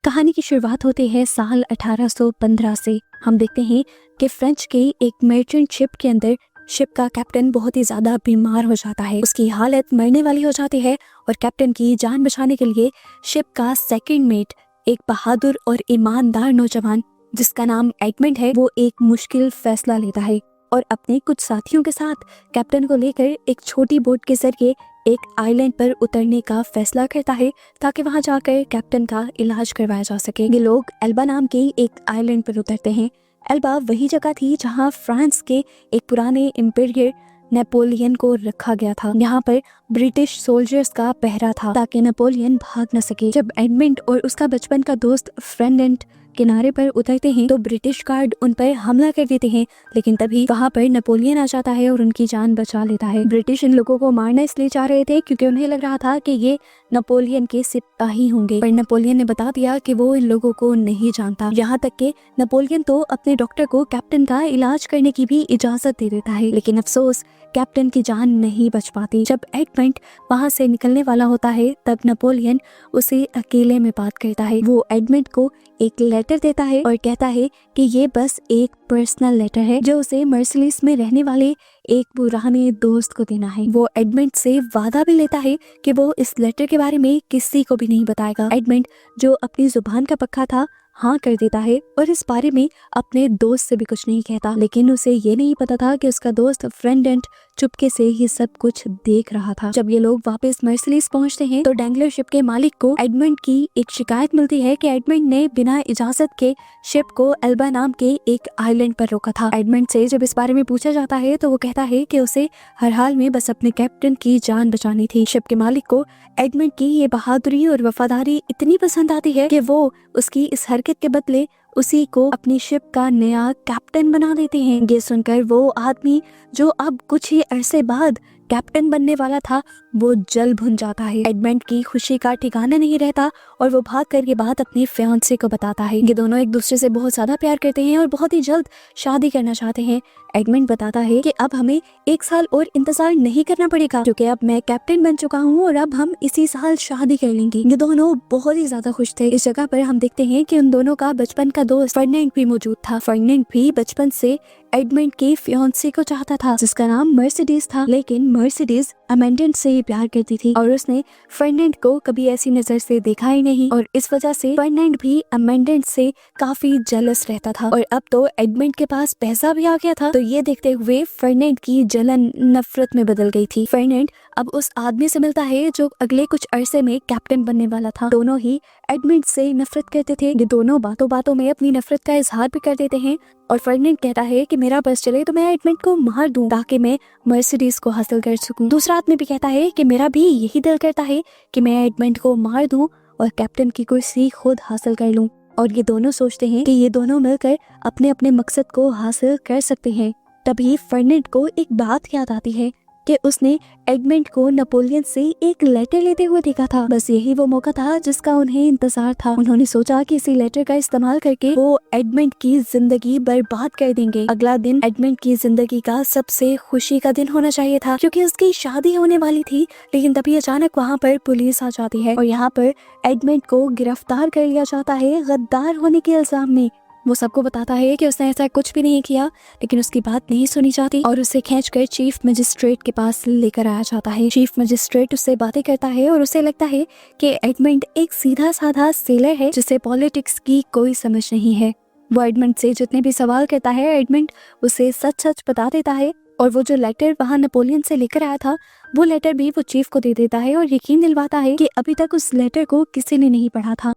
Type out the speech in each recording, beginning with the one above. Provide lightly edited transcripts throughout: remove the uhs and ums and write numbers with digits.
कहानी की शुरुआत होती है साल 1815 से। हम देखते हैं कि फ्रेंच के एक मर्चेंट शिप के अंदर शिप का कैप्टन बहुत ही ज्यादा बीमार हो जाता है। उसकी हालत मरने वाली हो जाती है और कैप्टन की जान बचाने के लिए शिप का सेकंड मेट, एक बहादुर और ईमानदार नौजवान जिसका नाम एडमंड है, वो एक मुश्किल फैसला लेता है और अपने कुछ साथियों के साथ कैप्टन को लेकर एक छोटी बोट के जरिए एक आइलैंड पर उतरने का फैसला करता है ताकि वहां जाकर कैप्टन का इलाज करवाया जा सके। ये लोग एल्बा नाम के एक आइलैंड पर उतरते हैं। एल्बा वही जगह थी जहां फ्रांस के एक पुराने एम्पायर नेपोलियन को रखा गया था। यहाँ पर ब्रिटिश सोल्जर्स का पहरा था ताकि नेपोलियन भाग न सके। जब एडमंड और उसका बचपन का दोस्त फ्रेंडेंट किनारे पर उतरते हैं तो ब्रिटिश गार्ड उन पर हमला कर देते हैं, लेकिन तभी वहाँ पर नेपोलियन आ जाता है और उनकी जान बचा लेता है। ब्रिटिश इन लोगों को मारना इसलिए चाह रहे थे क्योंकि उन्हें लग रहा था कि ये नेपोलियन के सिपाही होंगे, पर नेपोलियन ने बता दिया कि वो इन लोगों को नहीं जानता। यहाँ तक कि नेपोलियन तो अपने डॉक्टर को कैप्टन का इलाज करने की भी इजाजत दे देता है, लेकिन अफसोस कैप्टन की जान नहीं बच पाती। जब एडमंड वहाँ से निकलने वाला होता है तब नेपोलियन उसे अकेले में बात करता है। वो एडमंड को एक लेटर देता है और कहता है कि ये बस एक पर्सनल लेटर है जो उसे मर्सिलिस में रहने वाले एक पुराने दोस्त को देना है। वो एडमंड से वादा भी लेता है कि वो इस लेटर के बारे में किसी को भी नहीं बताएगा। एडमंड, जो अपनी जुबान का पक्का था, हाँ कर देता है और इस बारे में अपने दोस्त से भी कुछ नहीं कहता, लेकिन उसे ये नहीं पता था कि उसका दोस्त फ्रेंडेंट चुपके से ये सब कुछ देख रहा था। जब ये लोग वापस मर्सिलिस पहुंचते हैं तो डैंगलर शिप के मालिक को एडमंड की एक शिकायत मिलती है कि एडमंड ने बिना इजाजत के शिप को एल्बा नाम के एक आइलैंड पर रोका था। एडमंड से जब इस बारे में पूछा जाता है तो वो कहता है कि उसे हर हाल में बस अपने कैप्टन की जान बचानी थी। शिप के मालिक को एडमंड की ये बहादुरी और वफादारी इतनी पसंद आती है कि वो उसकी इस हरकत के बदले उसी को अपनी शिप का नया कैप्टन बना देते हैं। ये सुनकर वो आदमी जो अब कुछ ही अरसे बाद कैप्टन बनने वाला था, वो जल भुन जाता है। एडमंड की खुशी का ठिकाना नहीं रहता और वो भाग कर ये बात अपनी फियांसे को बताता है। ये दोनों एक दूसरे से बहुत ज्यादा प्यार करते हैं और बहुत ही जल्द शादी करना चाहते हैं। एडमंड बताता है कि अब हमें 1 साल और इंतजार नहीं करना पड़ेगा क्योंकि अब मैं कैप्टन बन चुका हूँ और अब हम इसी साल शादी कर लेंगे। ये दोनों बहुत ही ज्यादा खुश थे। इस जगह पर हम देखते हैं कि उन दोनों का बचपन का दोस्त फर्डिनेंड भी मौजूद था। फर्डिनेंड भी बचपन से एडमंड के फियांसे को चाहता था जिसका नाम मर्सिडीज था, लेकिन मर्सिडीज एमेंडेंट से ही प्यार करती थी और उसने फर्डिनेंड को कभी ऐसी नजर से देखा ही नहीं और इस वजह से फर्डिनेंड भी एमेंडेंट से काफी जेलस रहता था। और अब तो एडमंड के पास पैसा भी आ गया था, तो ये देखते हुए फर्डिनेंड की जलन नफरत में बदल गई थी। फर्डिनेंड अब उस आदमी से मिलता है जो अगले कुछ अरसे में कैप्टन बनने वाला था। दोनों ही एडमंड से नफरत करते थे। ये दोनों बातों बातों में अपनी नफरत का इजहार भी कर देते हैं और फर्डिनेंड कहता है कि मेरा बस चले तो मैं एडमंड को मार दूं ताकि मैं मर्सिडीज को हासिल कर सकूं। दूसरा आदमी भी कहता है कि मेरा भी यही दिल करता है कि मैं एडमंड को मार दूं और कैप्टन की कुर्सी खुद हासिल कर लूं। और ये दोनों सोचते हैं कि ये दोनों मिलकर अपने अपने मकसद को हासिल कर सकते हैं। तभी फर्डिनेंड को एक बात याद आती है कि उसने एडमंड को नेपोलियन से एक लेटर लेते हुए देखा था। बस यही वो मौका था जिसका उन्हें इंतजार था। उन्होंने सोचा कि इसी लेटर का इस्तेमाल करके वो एडमंड की जिंदगी बर्बाद कर देंगे। अगला दिन एडमंड की जिंदगी का सबसे खुशी का दिन होना चाहिए था क्योंकि उसकी शादी होने वाली थी, लेकिन तभी अचानक वहाँ पर पुलिस आ जाती है और यहाँ पर एडमंड को गिरफ्तार कर लिया जाता है गद्दार होने के इल्जाम में। वो सबको बताता है कि उसने ऐसा कुछ भी नहीं किया, लेकिन उसकी बात नहीं सुनी जाती और उसे खींचकर चीफ मजिस्ट्रेट के पास लेकर आया जाता है। चीफ मजिस्ट्रेट उससे बातें करता है और उसे लगता है कि एडमंड एक सीधा साधा सेलर है जिसे पॉलिटिक्स की कोई समझ नहीं है। वो एडमंड से जितने भी सवाल करता है एडमंड उसे सच सच बता देता है और वो जो लेटर वहाँ नेपोलियन से लेकर आया था वो लेटर भी वो चीफ को दे देता है और यकीन दिलवाता है कि अभी तक उस लेटर को किसी ने नहीं पढ़ा था।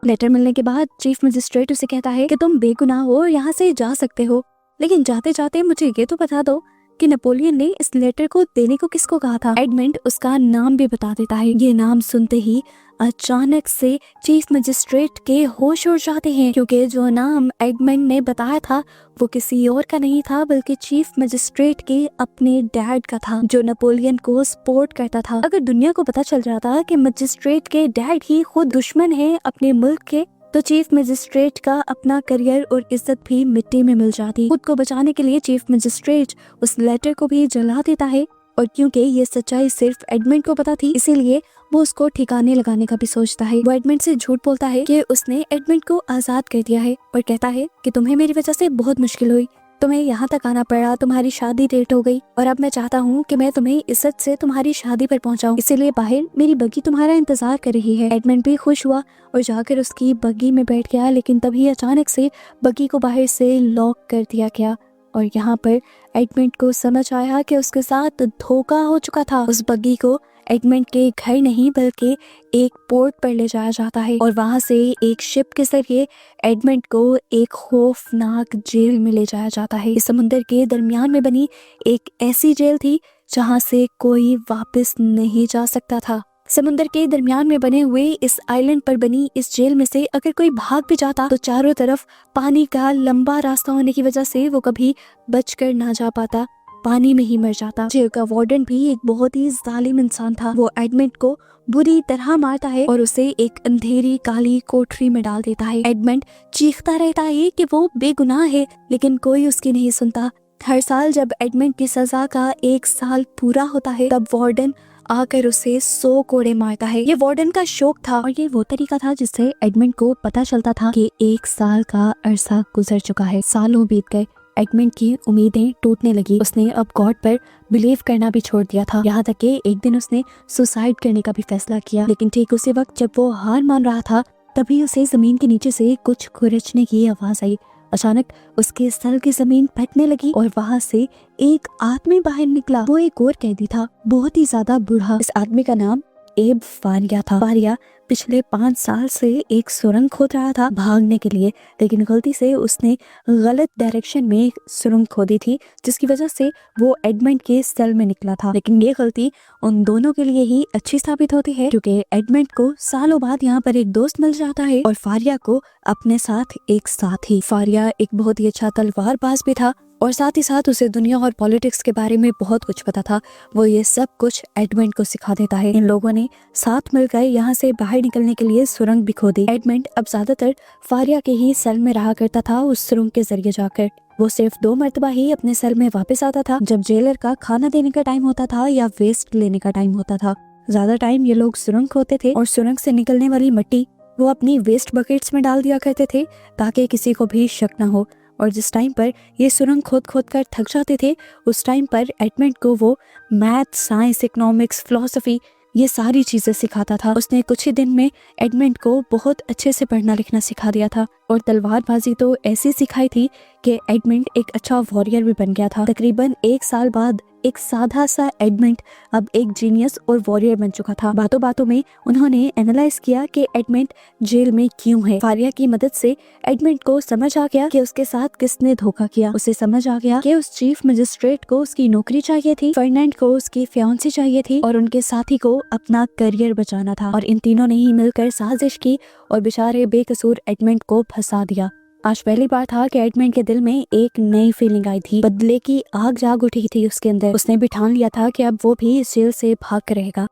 लेटर मिलने के बाद चीफ मजिस्ट्रेट उसे कहता है कि तुम बेगुनाह हो और यहाँ से जा सकते हो, लेकिन जाते जाते मुझे ये तो बता दो कि नेपोलियन ने इस लेटर को देने को किसको कहा था। एडमंड उसका नाम भी बता देता है। ये नाम सुनते ही अचानक से चीफ मजिस्ट्रेट के होश उड़ जाते हैं क्योंकि जो नाम एडमंड ने बताया था वो किसी और का नहीं था बल्कि चीफ मजिस्ट्रेट के अपने डैड का था जो नेपोलियन को सपोर्ट करता था। अगर दुनिया को पता चल जाता कि मजिस्ट्रेट के डैड ही खुद दुश्मन है अपने मुल्क के, तो चीफ मजिस्ट्रेट का अपना करियर और इज्जत भी मिट्टी में मिल जाती। खुद को बचाने के लिए चीफ मजिस्ट्रेट उस लेटर को भी जला देता है और क्योंकि ये सच्चाई सिर्फ एडमंड को पता थी, इसीलिए वो उसको ठिकाने लगाने का भी सोचता है। वो एडमंड से झूठ बोलता है कि उसने एडमंड को आजाद कर दिया है और कहता है कि तुम्हें मेरी वजह से बहुत मुश्किल हुई, तुम्हें यहाँ तक आना पड़ा, तुम्हारी शादी लेट हो गई और अब मैं चाहता हूँ कि मैं तुम्हें इज्जत से तुम्हारी शादी पर पहुँचाऊँ, इसीलिए बाहर मेरी बग्गी तुम्हारा इंतजार कर रही है। एडमंड भी खुश हुआ और जाकर उसकी बग्गी में बैठ गया, लेकिन तभी अचानक से बग्गी को बाहर से लॉक कर दिया गया और यहाँ पर एडमंड को समझ आया कि उसके साथ धोखा हो चुका था। उस बग्गी को एडमंड के घर नहीं बल्कि एक पोर्ट पर ले जाया जाता है और वहां से एक शिप के जरिए एडमंड को एक खौफनाक जेल में ले जाया जाता है। इस समुंदर के दरमियान में बनी एक ऐसी जेल थी जहां से कोई वापस नहीं जा सकता था। समुंदर के दरमियान में बने हुए इस आइलैंड पर बनी इस जेल में से अगर कोई भाग भी जाता तो चारों तरफ पानी का लंबा रास्ता होने की वजह से वो कभी बचकर ना जा पाता, पानी में ही मर जाता। जेल का वार्डन भी एक बहुत ही जालिम इंसान था। वो एडमंड को बुरी तरह मारता है और उसे एक अंधेरी काली कोठरी में डाल देता है। एडमंड चीखता रहता है कि वो बेगुनाह है, लेकिन कोई उसकी नहीं सुनता। हर साल जब एडमंड की सजा का 1 साल पूरा होता है तब वार्डन आकर उसे 100 कोड़े मारता है। ये वार्डन का शौक था और ये वो तरीका था जिससे एडमंड को पता चलता था कि 1 साल का अरसा गुजर चुका है। सालों बीत गए, एडमंड की उम्मीदें टूटने लगी। उसने अब गॉड पर बिलीव करना भी छोड़ दिया था, यहाँ तक कि एक दिन उसने सुसाइड करने का भी फैसला किया। लेकिन ठीक उसी वक्त जब वो हार मान रहा था तभी उसे जमीन के नीचे से कुछ खुरचने की आवाज आई। अचानक उसके सर की जमीन फटने लगी और वहाँ से एक आदमी बाहर निकला। वो एक और कैदी था, बहुत ही ज्यादा बूढ़ा। इस आदमी का नाम एब फारिया था। फारिया पिछले 5 साल से एक सुरंग खोद रहा था भागने के लिए, लेकिन गलती से उसने गलत डायरेक्शन में सुरंग खोदी थी, जिसकी वजह से वो एडमंड के सेल में निकला था। लेकिन ये गलती उन दोनों के लिए ही अच्छी साबित होती है, क्योंकि एडमंड को सालों बाद यहाँ पर एक दोस्त मिल जाता है और फारिया को अपने साथ एक साथी। फारिया एक बहुत ही अच्छा तलवारबाज भी था और साथ ही साथ उसे दुनिया और पॉलिटिक्स के बारे में बहुत कुछ पता था। वो ये सब कुछ एडमंड को सिखा देता है। इन लोगों ने साथ मिलकर यहाँ से बाहर निकलने के लिए सुरंग भी खोदी। एडमंड अब ज्यादातर फारिया के ही सेल में रहा करता था। उस सुरंग के जरिए जाकर वो सिर्फ 2 मरतबा ही अपने सेल में वापस आता था, जब जेलर का खाना देने का टाइम होता था या वेस्ट लेने का टाइम होता था। ज्यादा टाइम ये लोग सुरंग खोदते थे और सुरंग से निकलने वाली मिट्टी वो अपनी वेस्ट बकेट्स में डाल दिया करते थे ताकि किसी को भी शक न हो। और जिस टाइम पर ये सुरंग खोद खोद कर थक जाते थे उस टाइम पर एडमंड को वो मैथ, साइंस, इकोनॉमिक्स, फिलॉसफी ये सारी चीजें सिखाता था। उसने कुछ ही दिन में एडमंड को बहुत अच्छे से पढ़ना लिखना सिखा दिया था और तलवारबाजी तो ऐसी सिखाई थी कि एडमंड एक अच्छा वॉरियर भी बन गया था। तकरीबन 1 साल बाद एक सादा सा एडमंड अब एक जीनियस और वॉरियर बन चुका था। बातों बातों में उन्होंने एनालाइज किया कि एडमंड जेल में क्यों है। फारिया की मदद से एडमंड को समझ आ गया कि उसके साथ किसने धोखा किया। उसे समझ आ गया कि उस चीफ मजिस्ट्रेट को उसकी नौकरी चाहिए थी, फर्नांड को उसकी फियांसी चाहिए थी और उनके साथी को अपना करियर बचाना था। और इन तीनों ने ही मिलकर साजिश की और बेचारे बेकसूर एडमंड को फंसा दिया। आज पहली बार था कि एडमंड के दिल में एक नई फीलिंग आई थी। बदले की आग जाग उठी थी उसके अंदर। उसने भी ठान लिया था कि अब वो भी इस जेल से भाग कर रहेगा।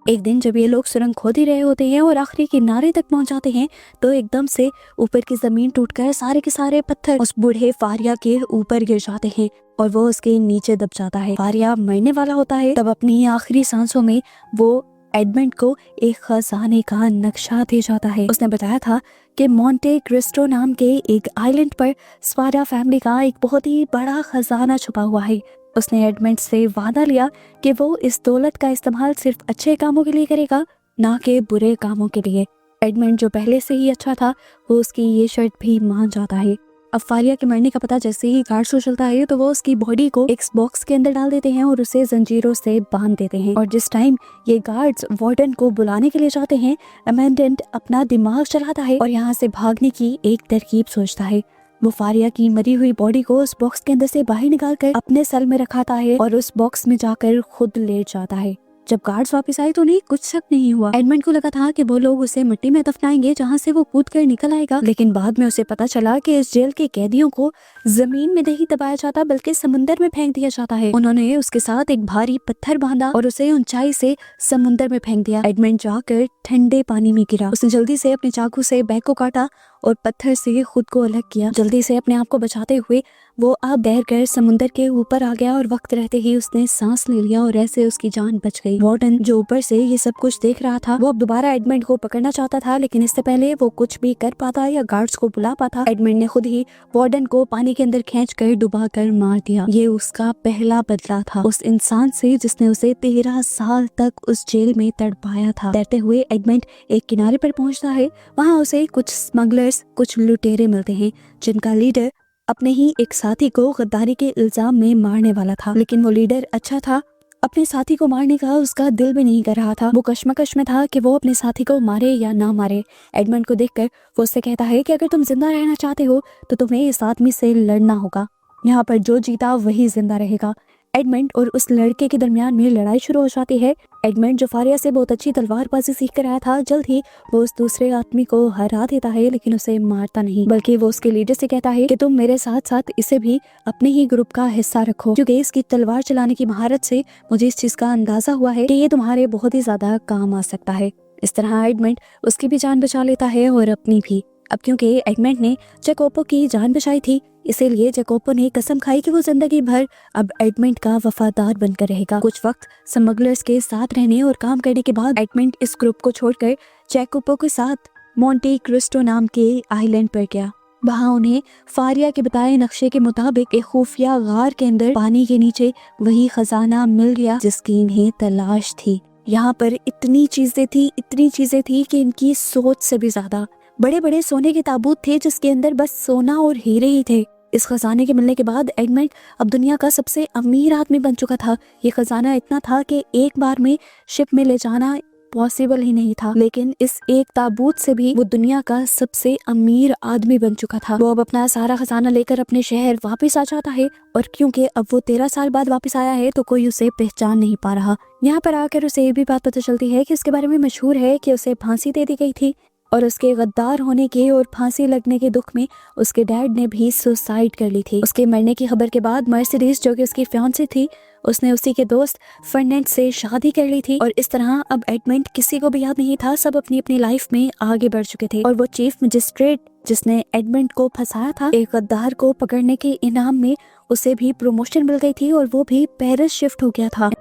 एक दिन जब ये लोग सुरंग खोद ही रहे होते हैं और आखिरी किनारे तक पहुंच जाते हैं तो एकदम से ऊपर की जमीन टूटकर सारे के सारे पत्थर उस बूढ़े फारिया के ऊपर गिर जाते हैं और वो उसके नीचे दब जाता है। फारिया मरने वाला होता है। तब अपनी आखिरी सांसों में वो एडमंड को एक खजाने का नक्शा दे जाता है। उसने बताया था कि मोंटे क्रिस्टो नाम के एक आइलैंड पर स्वारा फैमिली का एक बहुत ही बड़ा खजाना छुपा हुआ है। उसने एडमंड से वादा लिया कि वो इस दौलत का इस्तेमाल सिर्फ अच्छे कामों के लिए करेगा, ना कि बुरे कामों के लिए। एडमंड जो पहले से ही अच्छा था वो उसकी ये शर्त भी मान जाता है। अब फारिया के मरने का पता जैसे ही गार्ड्स को चलता है तो वो उसकी बॉडी को एक बॉक्स के अंदर डाल देते हैं और उसे जंजीरों से बांध देते हैं। और जिस टाइम ये गार्ड्स वार्डन को बुलाने के लिए जाते हैं, अमेंडेंट अपना दिमाग चलाता है और यहाँ से भागने की एक तरकीब सोचता है। वो फारिया की मरी हुई बॉडी को उस बॉक्स के अंदर से बाहर निकाल कर अपने सेल में रखाता है और उस बॉक्स में जाकर खुद लेट जाता है। जब गार्ड्स वापस आए तो उन्हें कुछ शक नहीं हुआ। एडमंड को लगा था कि वो लोग उसे मिट्टी में दफनाएंगे जहाँ से वो कूद कर निकल आएगा, लेकिन बाद में उसे पता चला कि इस जेल के कैदियों को जमीन में नहीं दबाया जाता बल्कि समुंदर में फेंक दिया जाता है। उन्होंने उसके साथ एक भारी पत्थर बांधा और उसे ऊंचाई से समुंदर में फेंक दिया। एडमंड जाकर ठंडे पानी में गिरा। उसने जल्दी से अपने चाकू से बैक को काटा और पत्थर से खुद को अलग किया। जल्दी से अपने आप को बचाते हुए वो अब तैरकर समुंदर के ऊपर आ गया और वक्त रहते ही उसने सांस ले लिया और ऐसे उसकी जान बच गई। वार्डन जो ऊपर से ये सब कुछ देख रहा था, वो अब दोबारा एडमंड को पकड़ना चाहता था, लेकिन इससे पहले वो कुछ भी कर पाता या गार्ड्स को बुला पाता, एडमंड ने खुद ही वार्डन को पानी के अंदर खींचकर डुबा कर मार दिया। ये उसका पहला बदला था उस इंसान से जिसने उसे 13 साल तक उस जेल में तड़पाया था। तैरते हुए एडमंड एक किनारे पर पहुंचता है। वहाँ उसे कुछ स्मगलर्स, कुछ लुटेरे मिलते हैं जिनका लीडर अपने ही एक साथी को गद्दारी के इल्जाम में मारने वाला था, लेकिन वो लीडर अच्छा था, अपने साथी को मारने का उसका दिल भी नहीं कर रहा था। वो कश्मकश में था कि वो अपने साथी को मारे या ना मारे। एडमंड को देखकर वो उससे कहता है कि अगर तुम जिंदा रहना चाहते हो तो तुम्हें इस आदमी से लड़ना होगा। यहाँ पर जो जीता वही जिंदा रहेगा। एडमंड और उस लड़के के दरमियान में लड़ाई शुरू हो जाती है। एडमंड जो फारिया से बहुत अच्छी तलवारबाजी सीख कर आया था, जल्द ही वो उस दूसरे आदमी को हरा देता है, लेकिन उसे मारता नहीं, बल्कि वो उसके लीडर से कहता है कि तुम मेरे साथ साथ इसे भी अपने ही ग्रुप का हिस्सा रखो, क्योंकि इसकी तलवार चलाने की महारत से मुझे इस चीज का अंदाजा हुआ है कि ये तुम्हारे बहुत ही ज्यादा काम आ सकता है। इस तरह एडमंड उसकी भी जान बचा लेता है और अपनी भी। अब क्योंकि एडमंड ने जैकोबो की जान बचाई थी, इसीलिए जैकोबो ने कसम खाई कि वो जिंदगी भर अब एडमंड का वफादार बनकर रहेगा। कुछ वक्त स्मगलर्स के साथ रहने और काम करने के बाद एडमंड इस ग्रुप को छोड़कर जैकोबो के साथ मोंटे क्रिस्टो नाम के आइलैंड पर गया। वहाँ उन्हें फारिया के बताए नक्शे के मुताबिक एक खुफिया गार के अंदर पानी के नीचे वही खजाना मिल गया जिसकी इन्हें तलाश थी। यहाँ पर इतनी चीजें थी कि इनकी सोच से भी ज्यादा बड़े बड़े सोने के ताबूत थे जिसके अंदर बस सोना और हीरे ही थे। इस खजाने के मिलने के बाद एडमंड अब दुनिया का सबसे अमीर आदमी बन चुका था। ये खजाना इतना था कि एक बार में शिप में ले जाना पॉसिबल ही नहीं था, लेकिन इस एक ताबूत से भी वो दुनिया का सबसे अमीर आदमी बन चुका था। वो अब अपना सारा खजाना लेकर अपने शहर वापस आ जाता है, और क्योंकि अब वो 13 साल बाद वापस आया है तो कोई उसे पहचान नहीं पा रहा। यहाँ पर आकर उसे ये भी बात पता चलती है कि उसके बारे में मशहूर है कि उसे फांसी दे दी गई थी, और उसके गद्दार होने के और फांसी लगने के दुख में उसके डैड ने भी सुसाइड कर ली थी। उसके मरने की खबर के बाद मर्सिडीज जो कि उसकी फियांसी थी, उसने उसी के दोस्त फर्नांड से शादी कर ली थी। और इस तरह अब एडमंड किसी को भी याद नहीं था, सब अपनी अपनी लाइफ में आगे बढ़ चुके थे। और वो चीफ मजिस्ट्रेट जिसने एडमंड को फंसाया था, एक गद्दार को पकड़ने के इनाम में उसे भी प्रमोशन मिल गई थी और वो भी पेरिस शिफ्ट हो गया था।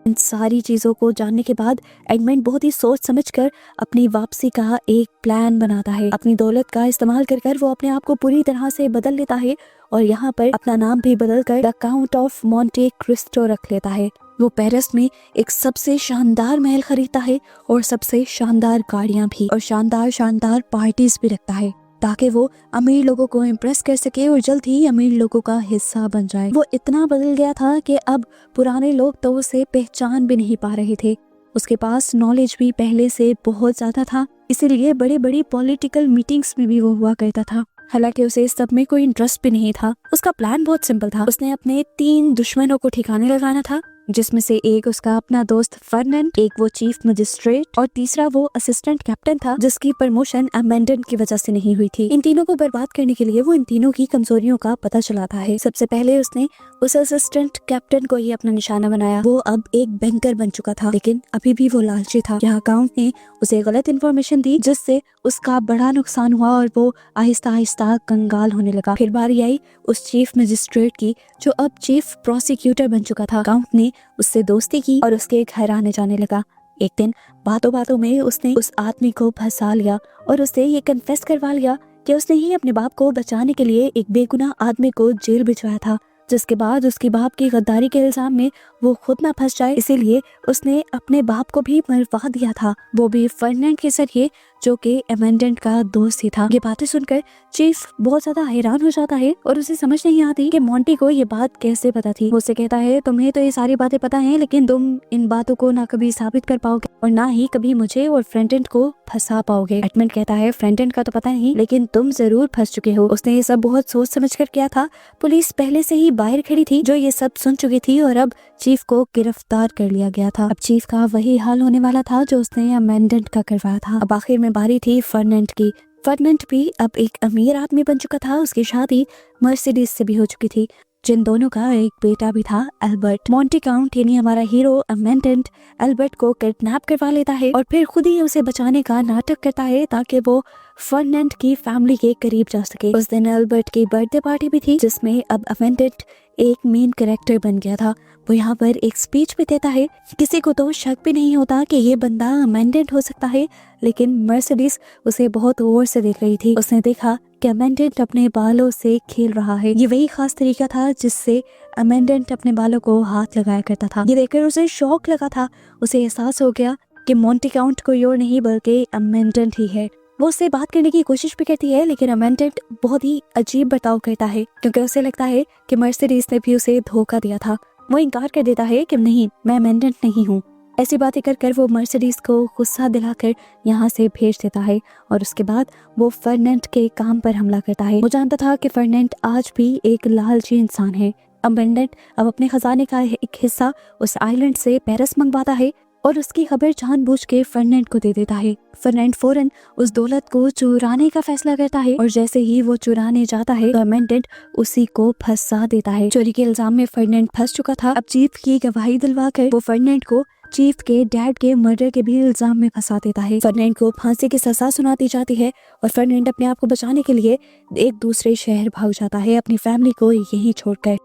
इन सारी चीजों को जानने के बाद एडमंड बहुत ही सोच समझकर अपनी वापसी का एक प्लान बनाता है। अपनी दौलत का इस्तेमाल कर वो अपने आप को पूरी तरह से बदल लेता है और यहाँ पर अपना नाम भी बदलकर the count of Monte Cristo रख लेता है। वो पेरिस में एक सबसे शानदार महल खरीदता है और सबसे शानदार गाड़ियां भी, और शानदार पार्टीज भी रखता है, ताकि वो अमीर लोगों को इम्प्रेस कर सके और जल्द ही अमीर लोगों का हिस्सा बन जाए। वो इतना बदल गया था कि अब पुराने लोग तो उसे पहचान भी नहीं पा रहे थे। उसके पास नॉलेज भी पहले से बहुत ज्यादा था, इसीलिए बड़ी बड़ी पॉलिटिकल मीटिंग्स में भी वो हुआ करता था। हालांकि उसे इस सब में कोई इंटरेस्ट भी नहीं था। उसका प्लान बहुत सिंपल था। उसने अपने 3 दुश्मनों को ठिकाने लगाना था, जिसमें से एक उसका अपना दोस्त फर्नांड, एक वो चीफ मजिस्ट्रेट और तीसरा वो असिस्टेंट कैप्टन था जिसकी प्रमोशन अमेंडन की वजह से नहीं हुई थी। इन तीनों को बर्बाद करने के लिए वो इन तीनों की कमजोरियों का पता चलाता है। सबसे पहले उसने उस असिस्टेंट कैप्टन को ही अपना निशाना बनाया। वो अब एक बैंकर बन चुका था, लेकिन अभी भी वो लालची था। यहाँ काउंट ने उसे गलत इन्फॉर्मेशन दी जिससे उसका बड़ा नुकसान हुआ और वो आहिस्ता आहिस्ता कंगाल होने लगा। फिर बारी आई उस चीफ मजिस्ट्रेट की जो अब चीफ प्रोसिक्यूटर बन चुका था। काउंट ने उससे दोस्ती की और उसके घर आने जाने लगा। एक दिन बातों बातों में उसने उस आदमी को फंसा लिया और उससे ये कन्फेस करवा लिया कि उसने ही अपने बाप को बचाने के लिए एक बेगुनाह आदमी को जेल भिजवाया था, जिसके बाद उसके बाप की गद्दारी के इल्जाम में वो खुद ना फंस जाए, इसीलिए उसने अपने बाप को भी मरवा दिया था, वो भी फर्नांड के जरिए जो कि अमेंडेंट का दोस्त ही था। ये बातें सुनकर चीफ बहुत ज्यादा हैरान हो जाता है और उसे समझ नहीं आती कि मोंटी को ये बात कैसे पता थी। वो उसे कहता है तुम्हें तो ये सारी बातें पता हैं, लेकिन तुम इन बातों को ना कभी साबित कर पाओगे और ना ही कभी मुझे और फ्रेंडेंट को फंसा पाओगे। एडमंड कहता है फ्रेंडेंट का तो पता नहीं, लेकिन तुम जरूर फंस चुके हो। उसने ये सब बहुत सोच समझ कर किया था। पुलिस पहले से ही बाहर खड़ी थी जो ये सब सुन चुकी थी और अब चीफ को गिरफ्तार कर लिया गया था। अब चीफ का वही हाल होने वाला था जो उसने अमेंडेंट का करवाया था। अब आखिर में बारी थी फर्नांड की। फर्नांड भी अब एक अमीर आदमी बन चुका था। उसकी शादी मर्सिडीज से भी हो चुकी थी। जिन दोनों का एक बेटा भी था एल्बर्ट। मॉन्टी काउंट यानी हमारा हीरो अमेंडेंट एल्बर्ट को किडनैप करवा लेता है और फिर खुद ही उसे बचाने का नाटक करता है ताकि वो फर्डिनेंड की फैमिली के करीब जा सके। उस दिन एल्बर्ट की बर्थडे पार्टी भी थी जिसमें अब अमेंडेंट एक मेन कैरेक्टर बन गया था। वो यहाँ पर एक स्पीच भी देता है। किसी को तो शक भी नहीं होता कि ये बंदा अमेंडेंट हो सकता है, लेकिन मर्सिडीज उसे बहुत गौर से देख रही थी। उसने देखा कि अमेंडेंट अपने बालों से खेल रहा है। ये वही खास तरीका था जिससे अमेंडेंट अपने बालों को हाथ लगाया करता था। ये देखकर उसे शौक लगा था। उसे एहसास हो गया कि मॉन्टी काउंट कोई और नहीं बल्कि अमेंडेंट ही है। वो उससे बात करने की कोशिश भी करती है, लेकिन अमेंडेंट बहुत ही अजीब बर्ताव करता है क्योंकि उसे लगता है कि मर्सिडीज ने भी उसे धोखा दिया था। वो इनकार कर देता है कि नहीं, मैं अमेंडेंट नहीं हूँ। ऐसी बातें कर वो मर्सिडीज को गुस्सा दिलाकर यहाँ से भेज देता है और उसके बाद वो फर्डिनेंड के काम पर हमला करता है। वो जानता था कि फर्डिनेंड आज भी एक लालची इंसान है। अमेंडेंट अब अपने खजाने का एक हिस्सा उस आइलैंड से पेरिस मंगवाता है और उसकी खबर जानबूझ के फर्डिनेंड को दे देता है। फर्डिनेंड फौरन उस दौलत को चुराने का फैसला करता है और जैसे ही वो चुराने जाता है तो अमेंडेंट उसी को फंसा देता है। चोरी के इल्जाम में फर्डिनेंड फंस चुका था। अब चीफ की गवाही दिलवाकर वो फर्डिनेंड को चीफ के डैड के मर्डर के भी इल्जाम में फंसा देता है। फर्डिनेंड को फांसी की सजा सुनाती जाती है और फर्डिनेंड अपने आप को बचाने के लिए एक दूसरे शहर भाग जाता है, अपनी फैमिली को यहीं छोड़कर।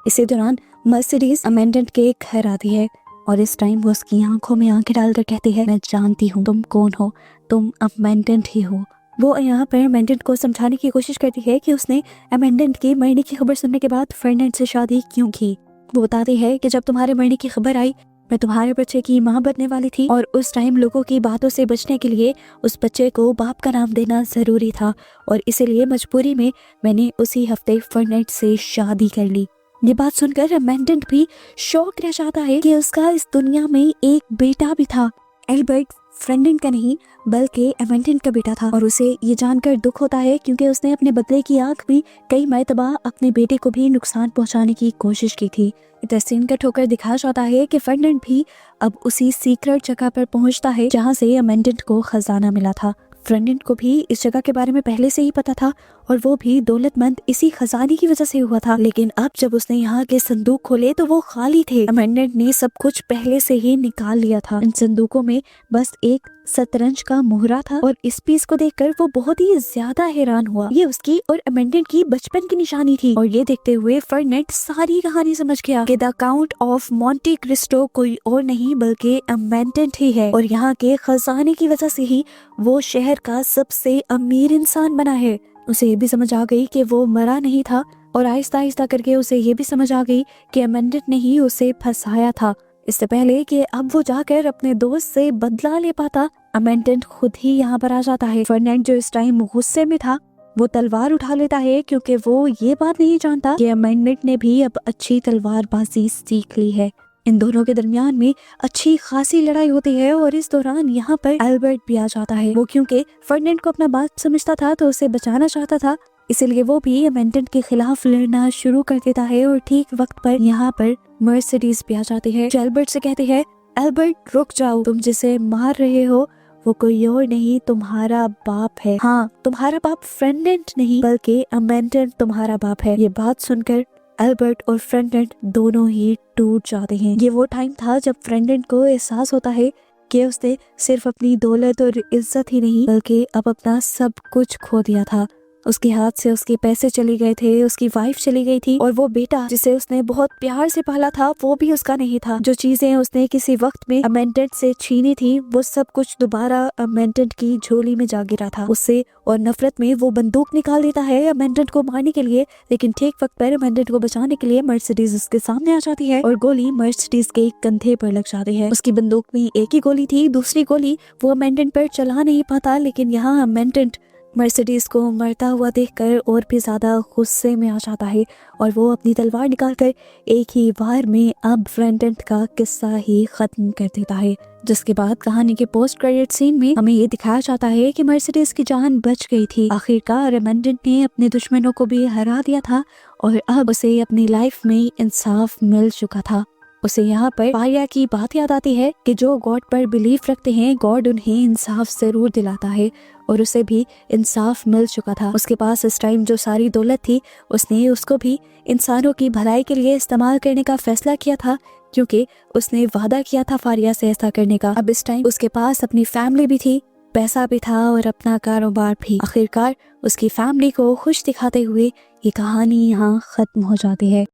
इसी दौरान मर्सिडीज अमेंडेंट के घर आती है और इस टाइम वो उसकी आंखों में आंखें डालकर कहती है, मैं जानती हूँ तुम कौन हो, तुम अमेंडेंट ही हो। वो यहाँ पर अमेंडेंट को समझाने की कोशिश करती है कि उसने अमेंडेंट की मरने की खबर सुनने के बाद फर्डिनेंड से शादी क्यों की। वो बताती है कि जब तुम्हारे मरने की खबर आई मैं तुम्हारे बच्चे की माँ बनने वाली थी और उस टाइम लोगों की बातों से बचने के लिए उस बच्चे को बाप का नाम देना जरूरी था और इसीलिए मजबूरी में मैंने उसी हफ्ते फर्डिनेंड से शादी कर ली। ये बात सुनकर अमेंडेंट भी शौक रह जाता है कि उसका इस दुनिया में एक बेटा भी था। एल्बर्ट फर्डिनेंड का नहीं बल्कि अमेंडेंट का बेटा था और उसे ये जानकर दुख होता है क्योंकि उसने अपने बदले की आंख भी कई मर्तबा अपने बेटे को भी नुकसान पहुंचाने की कोशिश की थी। सीन का ठोकर दिखाया जाता है कि फर्डिनेंड भी अब उसी सीक्रेट जगह पर पहुंचता है जहां से अमेंडेंट को खजाना मिला था। फर्डिनेंड को भी इस जगह के बारे में पहले से ही पता था और वो भी दौलतमंद इसी खजाने की वजह से हुआ था, लेकिन अब जब उसने यहाँ के संदूक खोले तो वो खाली थे। अमेंडेंट ने सब कुछ पहले से ही निकाल लिया था। इन संदूकों में बस एक शतरंज का मोहरा था और इस पीस को देखकर वो बहुत ही ज्यादा हैरान हुआ। ये उसकी और अमेंडेंट की बचपन की निशानी थी और ये देखते हुए फर्डिनेंड सारी कहानी समझ गया कि the count of Monte Christo कोई और नहीं बल्कि अमेंडेंट ही है और यहाँ के खजाने की वजह से ही वो शहर का सबसे अमीर इंसान बना है। उसे ये भी समझ आ गई कि वो मरा नहीं था और आहिस्ता आहिस्ता करके उसे ये भी समझ आ गई कि अमेंडेंट ने ही उसे फंसाया था। इससे पहले कि अब वो जाकर अपने दोस्त से बदला ले पाता, अमेंडेंट खुद ही यहाँ पर आ जाता है। फर्डिनेंड जो इस टाइम गुस्से में था वो तलवार उठा लेता है क्योंकि वो ये बात नहीं जानता कि अमेंडेंट ने भी अब अच्छी तलवारबाजी सीख ली है। इन दोनों के दरमियान में अच्छी खासी लड़ाई होती है और इस दौरान यहाँ पर एल्बर्ट भी आ जाता है। वो क्योंकि फर्डिनेंड को अपना बाप समझता था तो उसे बचाना चाहता था, इसीलिए वो भी अमेंडेंट के खिलाफ लड़ना शुरू कर देता है और ठीक वक्त पर यहाँ पर मर्सिडीज भी आ जाती है जो एल्बर्ट से कहती है, एल्बर्ट रुक जाओ, तुम जिसे मार रहे हो वो कोई और नहीं तुम्हारा बाप है। हाँ, तुम्हारा बाप फर्डिनेंड नहीं बल्कि अमेंडेंट तुम्हारा बाप है। ये बात सुनकर एल्बर्ट और फर्डिनेंड दोनों ही टूट जाते हैं। ये वो टाइम था जब फर्डिनेंड को एहसास होता है कि उसने सिर्फ अपनी दौलत और इज्जत ही नहीं बल्कि अब अपना सब कुछ खो दिया था। उसके हाथ से उसके पैसे चले गए थे, उसकी वाइफ चली गई थी और वो बेटा जिसे उसने बहुत प्यार से पाला था वो भी उसका नहीं था। जो चीजें उसने किसी वक्त में अमेंडेंट से छीनी थी वो सब कुछ दोबारा अमेंडेंट की झोली में जा गिरा था। उससे और नफरत में वो बंदूक निकाल देता है अमेंडेंट को मारने के लिए, लेकिन ठीक वक्त पर अमेंडेंट को बचाने के लिए मर्सिडीज उसके सामने आ जाती है और गोली मर्सिडीज के कंधे पर लग जाती है। उसकी बंदूक में एक ही गोली थी, दूसरी गोली वो अमेंडेंट पर चला नहीं पाता, लेकिन यहाँ अमेंडेंट मर्सिडीज को मरता हुआ देखकर और भी ज्यादा गुस्से में आ जाता है और वो अपनी तलवार निकालकर एक ही वार में अब फर्डिनेंड का किस्सा ही खत्म कर देता है। जिसके बाद कहानी के पोस्ट क्रेडिट सीन में हमें ये दिखाया जाता है कि मर्सिडीज की जान बच गई थी। आखिरकार अमेंडेंट ने अपने दुश्मनों को भी हरा दिया था और अब उसे अपनी लाइफ में इंसाफ मिल चुका था। उसे यहाँ पर फारिया की बात याद आती है कि जो गॉड पर बिलीव रखते हैं, गॉड उन्हें इंसाफ जरूर दिलाता है और उसे भी इंसाफ मिल चुका था। उसके पास इस टाइम जो सारी दौलत थी, उसने उसको भी इंसानों की भलाई के लिए इस्तेमाल करने का फैसला किया था, क्योंकि उसने वादा किया था फारिया से ऐसा करने का। अब इस टाइम उसके पास अपनी फैमिली भी थी, पैसा भी था और अपना कारोबार भी। आखिरकार उसकी फैमिली को खुश दिखाते हुए ये कहानी यहाँ खत्म हो जाती है।